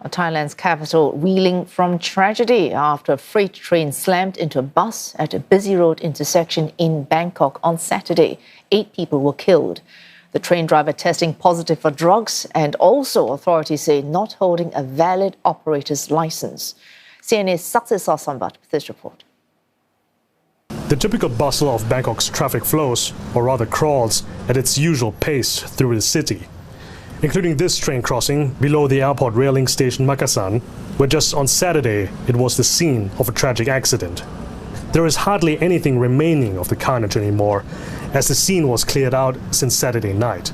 Thailand's capital reeling from tragedy after a freight train slammed into a bus at a busy road intersection in Bangkok on Saturday. 8 people were killed. The train driver testing positive for drugs and also, authorities say, not holding a valid operator's license. CNA's Success Sambat with this report. The typical bustle of Bangkok's traffic flows, or rather crawls, at its usual pace through the city, including this train crossing below the airport railing station Makasan, where just on Saturday it was the scene of a tragic accident. There is hardly anything remaining of the carnage anymore, as the scene was cleared out since Saturday night.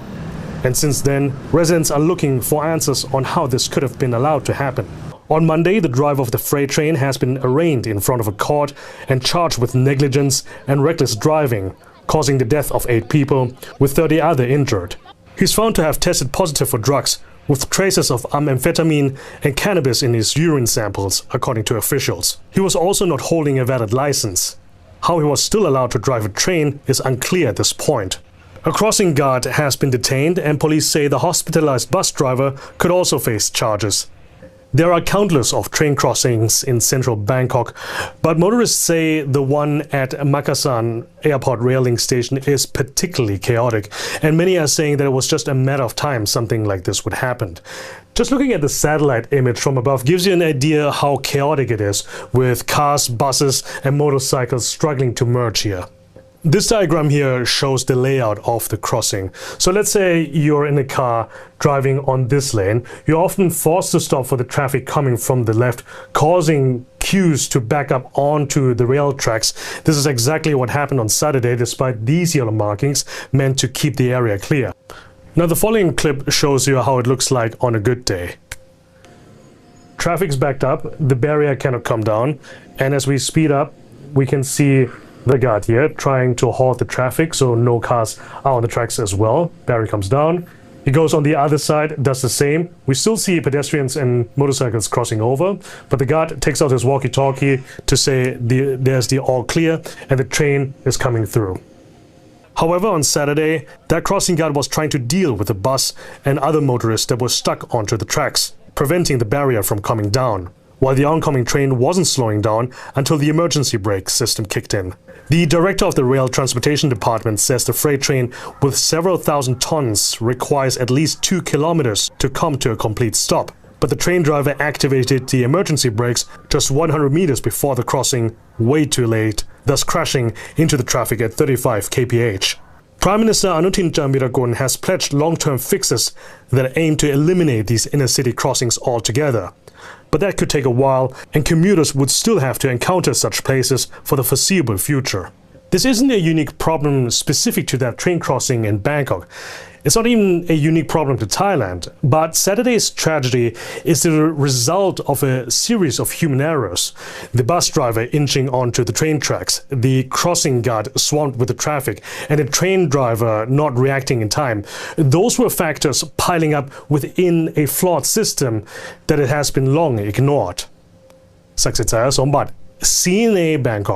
And since then, residents are looking for answers on how this could have been allowed to happen. On Monday, the driver of the freight train has been arraigned in front of a court and charged with negligence and reckless driving, causing the death of 8 people, with 30 others injured. He's found to have tested positive for drugs, with traces of amphetamine and cannabis in his urine samples, according to officials. He was also not holding a valid license. How he was still allowed to drive a train is unclear at this point. A crossing guard has been detained, and police say the hospitalized bus driver could also face charges. There are countless of train crossings in central Bangkok, but motorists say the one at Makasan airport railing station is particularly chaotic, and many are saying that it was just a matter of time something like this would happen. Just looking at the satellite image from above gives you an idea how chaotic it is, with cars, buses and motorcycles struggling to merge here. This diagram here shows the layout of the crossing. So let's say you're in a car driving on this lane. You're often forced to stop for the traffic coming from the left, causing queues to back up onto the rail tracks. This is exactly what happened on Saturday, despite these yellow markings meant to keep the area clear. Now the following clip shows you how it looks like on a good day. Traffic's backed up, the barrier cannot come down, and as we speed up, we can see the guard here trying to halt the traffic so no cars are on the tracks as well. Barrier comes down. He goes on the other side, does the same. We still see pedestrians and motorcycles crossing over, but the guard takes out his walkie-talkie to say there's the all clear and the train is coming through. However, on Saturday, that crossing guard was trying to deal with the bus and other motorists that were stuck onto the tracks, preventing the barrier from coming down, while the oncoming train wasn't slowing down until the emergency brake system kicked in. The director of the Rail Transportation Department says the freight train with several thousand tons requires at least 2 kilometers to come to a complete stop. But the train driver activated the emergency brakes just 100 meters before the crossing, way too late, thus crashing into the traffic at 35 kph. Prime Minister Anutin Charnvirakul has pledged long-term fixes that aim to eliminate these inner-city crossings altogether. But that could take a while, and commuters would still have to encounter such places for the foreseeable future. This isn't a unique problem specific to that train crossing in Bangkok. It's not even a unique problem to Thailand, but Saturday's tragedy is the result of a series of human errors. The bus driver inching onto the train tracks, the crossing guard swamped with the traffic, and the train driver not reacting in time. Those were factors piling up within a flawed system that it has been long ignored. Success Sambat, CNA Bangkok.